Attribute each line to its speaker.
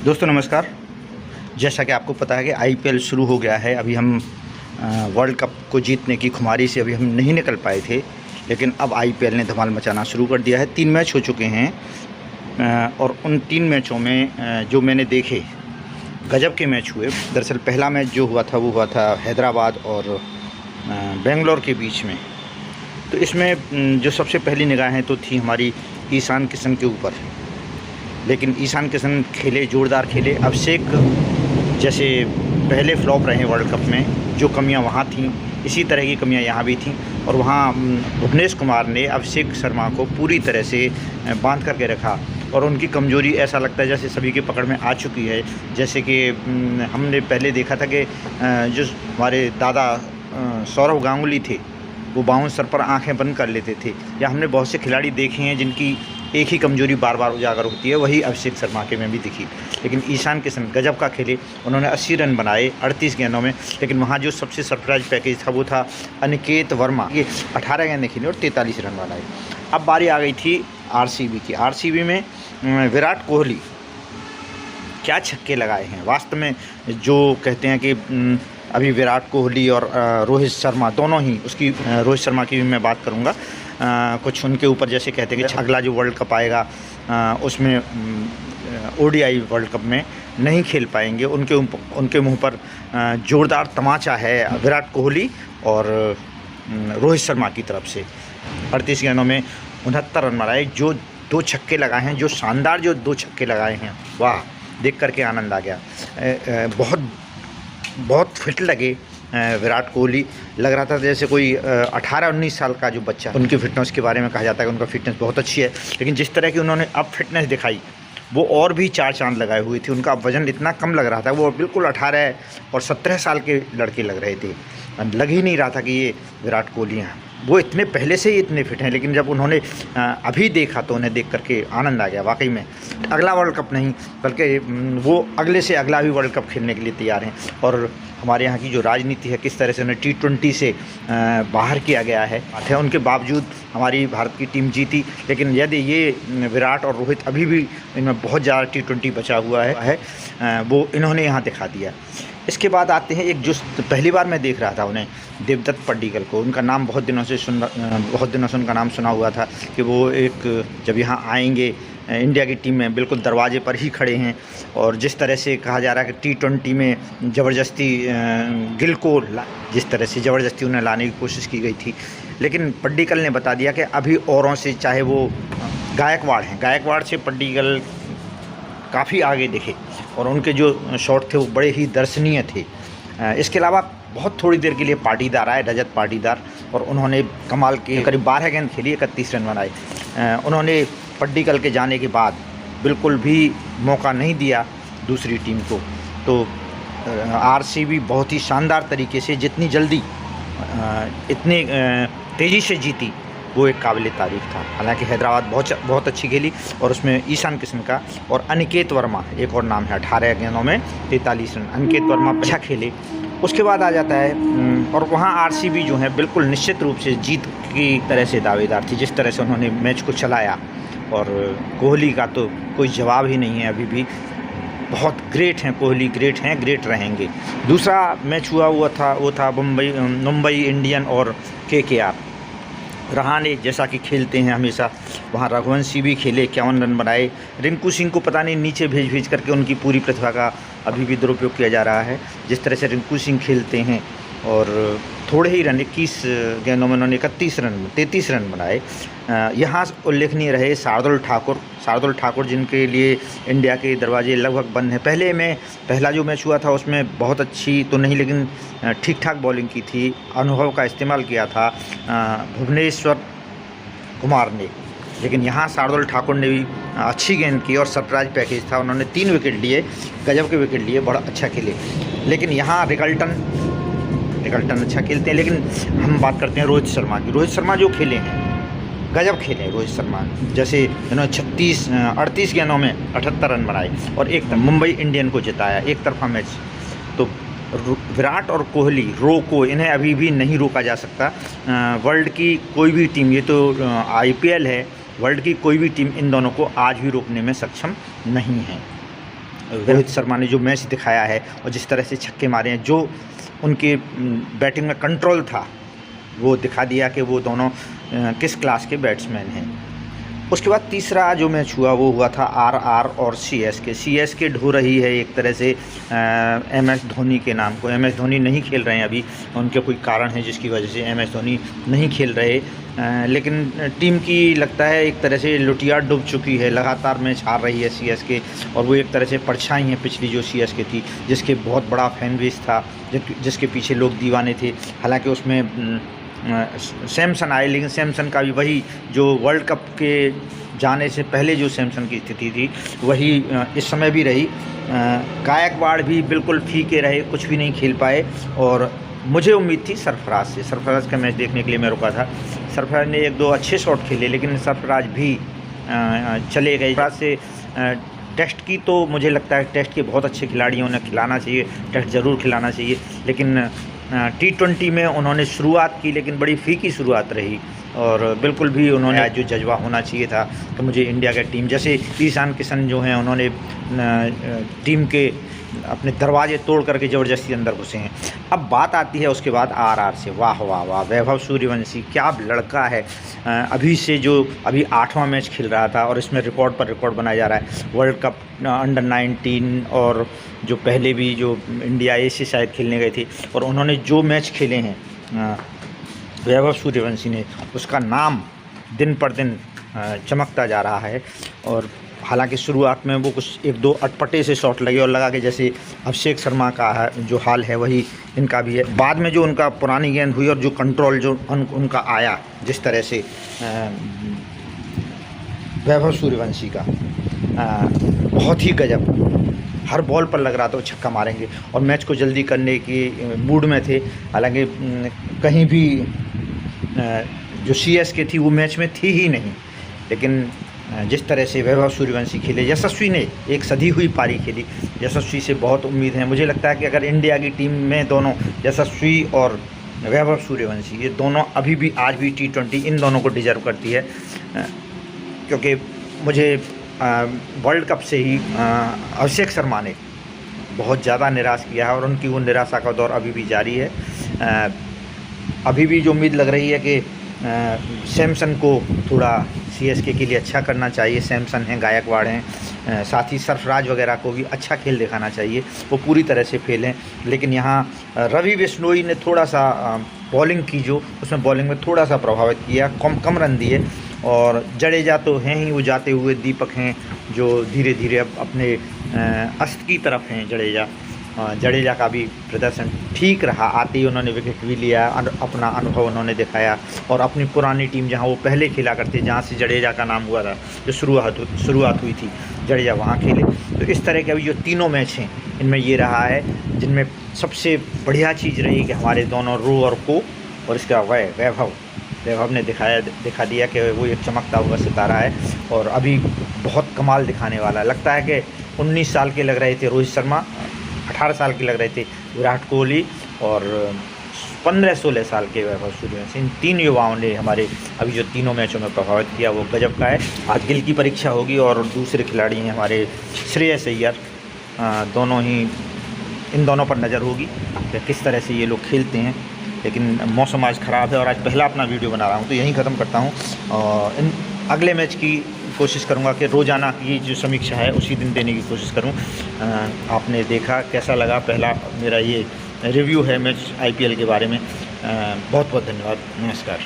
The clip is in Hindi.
Speaker 1: दोस्तों नमस्कार। जैसा कि आपको पता है कि आईपीएल शुरू हो गया है। अभी हम वर्ल्ड कप को जीतने की खुमारी से अभी हम नहीं निकल पाए थे, लेकिन अब आईपीएल ने धमाल मचाना शुरू कर दिया है। 3 मैच हो चुके हैं और उन 3 मैचों में जो मैंने देखे गजब के मैच हुए। दरअसल पहला मैच जो हुआ था हैदराबाद और बेंगलोर के बीच में। तो इसमें जो सबसे पहली निगाहें तो थी हमारी ईशान किशन के ऊपर, लेकिन ईशान किशन खेले, ज़ोरदार खेले। अभिषेक जैसे पहले फ्लॉप रहे वर्ल्ड कप में, जो कमियां वहां थीं इसी तरह की कमियां यहां भी थीं। और वहां भुवनेश कुमार ने अभिषेक शर्मा को पूरी तरह से बांध करके रखा और उनकी कमज़ोरी ऐसा लगता है जैसे सभी के पकड़ में आ चुकी है। जैसे कि हमने पहले देखा था कि जो हमारे दादा सौरव गांगुली थे वो बाउंसर पर आंखें बंद कर लेते थे, या हमने बहुत से खिलाड़ी देखे हैं जिनकी एक ही कमजोरी बार बार उजागर होती है, वही अभिषेक शर्मा के में भी दिखी। लेकिन ईशान किशन गजब का खेले, उन्होंने 80 रन बनाए 38 गेंदों में। लेकिन वहाँ जो सबसे सरप्राइज पैकेज था वो था अनिकेत वर्मा, ये 18 गेंदें खेली और 43 रन बनाए। अब बारी आ गई थी आरसीबी की। आरसीबी में विराट कोहली क्या छक्के लगाए हैं। वास्तव में जो कहते हैं कि अभी विराट कोहली और रोहित शर्मा दोनों ही, उसकी रोहित शर्मा की भी मैं बात करूंगा, कुछ उनके ऊपर जैसे कहते हैं कि अगला जो वर्ल्ड कप आएगा उसमें ओडीआई वर्ल्ड कप में नहीं खेल पाएंगे। उनके मुंह पर ज़ोरदार तमाचा है विराट कोहली और रोहित शर्मा की तरफ से। 38 गेंदों में 69 रन बनाए, जो 2 छक्के लगाए हैं, जो शानदार जो 2 छक्के लगाए हैं, वाह, देख करके आनंद आ गया। बहुत फिट लगे विराट कोहली। लग रहा था जैसे कोई 18-19 साल का जो बच्चा। उनकी फ़िटनेस के बारे में कहा जाता है कि उनका फ़िटनेस बहुत अच्छी है, लेकिन जिस तरह की उन्होंने अब फिटनेस दिखाई वो और भी 4 चांद लगाए हुए थे। उनका वज़न इतना कम लग रहा था, वो बिल्कुल 18 और 17 साल के लड़के लग रहे थे। लग ही नहीं रहा था कि ये विराट कोहली हैं। वो इतने पहले से ही इतने फिट हैं, लेकिन जब उन्होंने अभी देखा तो उन्हें देख करके आनंद आ गया। वाकई में अगला वर्ल्ड कप नहीं, बल्कि वो अगले से अगला भी वर्ल्ड कप खेलने के लिए तैयार हैं। और हमारे यहाँ की जो राजनीति है, किस तरह से उन्हें T20 से बाहर किया गया है, उनके बावजूद हमारी भारत की टीम जीती। लेकिन यदि ये विराट और रोहित अभी भी इनमें बहुत ज़्यादा T20 बचा हुआ है, वो इन्होंने यहाँ दिखा दिया। इसके बाद आते हैं एक जो पहली बार मैं देख रहा था उन्हें, देवदत्त पड्डीकल को। उनका नाम बहुत दिनों से उनका नाम सुना हुआ था कि वो एक जब यहाँ आएंगे इंडिया की टीम में बिल्कुल दरवाजे पर ही खड़े हैं। और जिस तरह से कहा जा रहा है कि T20 में ज़बरदस्ती गिल को जिस तरह से ज़बरदस्ती उन्हें लाने की कोशिश की गई थी, लेकिन पड्डीकल ने बता दिया कि अभी औरों से, चाहे वो गायकवाड़ हैं, गायकवाड़ से पड्डीकल काफ़ी आगे दिखे और उनके जो शॉट थे वो बड़े ही दर्शनीय थे। इसके अलावा बहुत थोड़ी देर के लिए पाटीदार आए, रजत पाटीदार, और उन्होंने कमाल के करीब 12 गेंद खेली, 31 रन बनाए। उन्होंने पड्डीकल के जाने के बाद बिल्कुल भी मौका नहीं दिया दूसरी टीम को। तो आरसीबी बहुत ही शानदार तरीके से, जितनी जल्दी इतने तेज़ी से जीती, वो एक काबिल तारीफ़ था। हालांकि हैदराबाद बहुत अच्छी खेली और उसमें ईशान किशन का और अनिकेत वर्मा एक और नाम है, 18 गेंदों में 43 रन। अनिकेत वर्मा अच्छा खेले। उसके बाद आ जाता है और वहाँ आरसीबी जो है बिल्कुल निश्चित रूप से जीत की तरह से दावेदार थी, जिस तरह से उन्होंने मैच को चलाया। और कोहली का तो कोई जवाब ही नहीं है, अभी भी बहुत ग्रेट हैं कोहली, ग्रेट हैं, ग्रेट रहेंगे। दूसरा मैच वो था मुंबई इंडियन और KKR। रहाणे जैसा कि खेलते हैं हमेशा, वहाँ रघुवंशी भी खेले, 51 रन बनाए। रिंकू सिंह को पता नहीं नीचे भेज करके उनकी पूरी प्रतिभा का अभी भी दुरुपयोग किया जा रहा है। जिस तरह से रिंकू सिंह खेलते हैं और थोड़े ही रन, 21 गेंदों में उन्होंने 33 रन बनाए। यहाँ उल्लेखनीय रहे शार्दुल ठाकुर, जिनके लिए इंडिया के दरवाजे लगभग बंद हैं। पहला जो मैच हुआ था उसमें बहुत अच्छी तो नहीं, लेकिन ठीक ठाक बॉलिंग की थी, अनुभव का इस्तेमाल किया था भुवनेश्वर कुमार ने। लेकिन यहाँ शार्दुल ठाकुर ने भी अच्छी गेंद की और सरप्राइज पैकेज था, उन्होंने 3 विकेट लिए, गजब के विकेट लिए, बड़ा अच्छा खेले। लेकिन यहाँ रिकल्टन अच्छा खेलते हैं। लेकिन हम बात करते हैं रोहित शर्मा की। रोहित शर्मा जो खेले हैं, गजब खेले हैं रोहित शर्मा। जैसे इन्होंने 38 गेंदों में 78 रन बनाए और एक मुंबई इंडियन को जिताया, एक तरफा मैच। तो विराट और कोहली इन्हें अभी भी नहीं रोका जा सकता। वर्ल्ड की कोई भी टीम, ये तो आईपीएल है, वर्ल्ड की कोई भी टीम इन दोनों को आज भी रोकने में सक्षम नहीं है। रोहित शर्मा ने जो मैच दिखाया है और जिस तरह से छक्के मारे हैं, जो उनके बैटिंग में कंट्रोल था, वो दिखा दिया कि वो दोनों किस क्लास के बैट्समैन हैं। उसके बाद तीसरा जो मैच हुआ वो हुआ था आरआर और सीएसके ढो रही है एक तरह से एमएस धोनी के नाम को। एमएस धोनी नहीं खेल रहे हैं अभी, उनके कोई कारण है जिसकी वजह से एमएस धोनी नहीं खेल रहे, लेकिन टीम की लगता है एक तरह से लुटिया डूब चुकी है। लगातार मैच हार रही है सीएसके, और वो एक तरह से परछाई है पिछली जो सीएसके थी, जिसके बहुत बड़ा फैन बेस था, जिसके पीछे लोग दीवाने थे। हालांकि उसमें सैमसन आए, लेकिन सैमसन का भी वही जो वर्ल्ड कप के जाने से पहले जो सैमसन की स्थिति थी वही इस समय भी रही। गायकवाड़ भी बिल्कुल फीके रहे, कुछ भी नहीं खेल पाए। और मुझे उम्मीद थी सरफराज का मैच देखने के लिए मैं रुका था। सरफराज ने एक दो अच्छे शॉट खेले, लेकिन सरफराज भी चले गए। सरफराज से टेस्ट की तो मुझे लगता है टेस्ट के बहुत अच्छे खिलाड़ियों ने खिलाना चाहिए, टेस्ट ज़रूर खिलाना चाहिए, लेकिन T20 में उन्होंने शुरुआत की, लेकिन बड़ी फीकी शुरुआत रही। और बिल्कुल भी उन्होंने आज जो जज्बा होना चाहिए था कि मुझे इंडिया का टीम, जैसे ईशान किशन जो हैं उन्होंने टीम के अपने दरवाजे तोड़ करके ज़बरदस्ती अंदर घुसे हैं। अब बात आती है उसके बाद आरआर से। वाह वाह वाह, वैभव सूर्यवंशी क्या लड़का है। अभी से जो अभी 8वां मैच खेल रहा था और इसमें रिकॉर्ड पर रिकॉर्ड बनाया जा रहा है। वर्ल्ड कप अंडर 19 और जो पहले भी जो इंडिया ए से शायद खेलने गए थे, और उन्होंने जो मैच खेले हैं वैभव सूर्यवंशी ने, उसका नाम दिन पर दिन चमकता जा रहा है। और हालांकि शुरुआत में वो कुछ एक दो अटपटे से शॉट लगे और लगा कि जैसे अभिषेक शर्मा का है जो हाल है वही इनका भी है। बाद में जो उनका पुरानी गेंद हुई और जो कंट्रोल जो उनका आया जिस तरह से वैभव सूर्यवंशी का, बहुत ही गजब। हर बॉल पर लग रहा था वो छक्का मारेंगे और मैच को जल्दी करने की मूड में थे। हालांकि कहीं भी जो सीएसके थी वो मैच में थी ही नहीं, लेकिन जिस तरह से वैभव सूर्यवंशी खेले, यशस्वी ने एक सधी हुई पारी खेली। यशस्वी से बहुत उम्मीद है। मुझे लगता है कि अगर इंडिया की टीम में दोनों यशस्वी और वैभव सूर्यवंशी, ये दोनों अभी भी आज भी T20 इन दोनों को डिजर्व करती है, क्योंकि मुझे वर्ल्ड कप से ही अभिषेक शर्मा ने बहुत ज़्यादा निराश किया है और उनकी वो निराशा का दौर अभी भी जारी है। अभी भी जो उम्मीद लग रही है कि सैमसन को थोड़ा सीएसके के लिए अच्छा करना चाहिए। सैमसन हैं, गायकवाड़ हैं, साथ ही सरफराज वगैरह को भी अच्छा खेल दिखाना चाहिए। वो पूरी तरह से फेल हैं, लेकिन यहाँ रवि बिश्नोई ने थोड़ा सा बॉलिंग की, जो उसमें बॉलिंग में थोड़ा सा प्रभावित किया, कम रन दिए। और जडेजा तो हैं ही वो जाते हुए दीपक हैं, जो धीरे धीरे अब अपने अस्त की तरफ हैं जडेजा का भी प्रदर्शन ठीक रहा। आते ही उन्होंने विकेट भी लिया, अपना अनुभव उन्होंने दिखाया और अपनी पुरानी टीम जहां वो पहले खेला करते, जहां से जडेजा का नाम हुआ था, जो शुरुआत हुई थी, जडेजा वहां खेले। तो इस तरह के अभी जो तीनों मैच हैं इनमें ये रहा है, जिनमें सबसे बढ़िया चीज़ रही कि हमारे दोनों रोअर को और इसका वैभव ने दिखा दिया कि वो एक चमकता हुआ सितारा है और अभी बहुत कमाल दिखाने वाला है। लगता है कि 19 साल के लग रहे थे रोहित शर्मा, 18 साल के लग रहे थे विराट कोहली और 15-16 साल के वैभव सूर्यवंशी। इन तीन युवाओं ने हमारे अभी जो तीनों मैचों में प्रभावित किया वो गजब का है। आज गिल की परीक्षा होगी और दूसरे खिलाड़ी हैं हमारे श्रेयस अय्यर, दोनों ही इन दोनों पर नज़र होगी कि किस तरह से ये लोग खेलते हैं। लेकिन मौसम आज ख़राब है और आज पहला अपना वीडियो बना रहा हूँ, तो यहीं ख़त्म करता हूँ। और इन अगले मैच की कोशिश करूँगा कि रोज़ाना की जो समीक्षा है उसी दिन देने की कोशिश करूँ। आपने देखा कैसा लगा पहला मेरा ये रिव्यू है मैच IPL के बारे में। बहुत बहुत धन्यवाद, नमस्कार।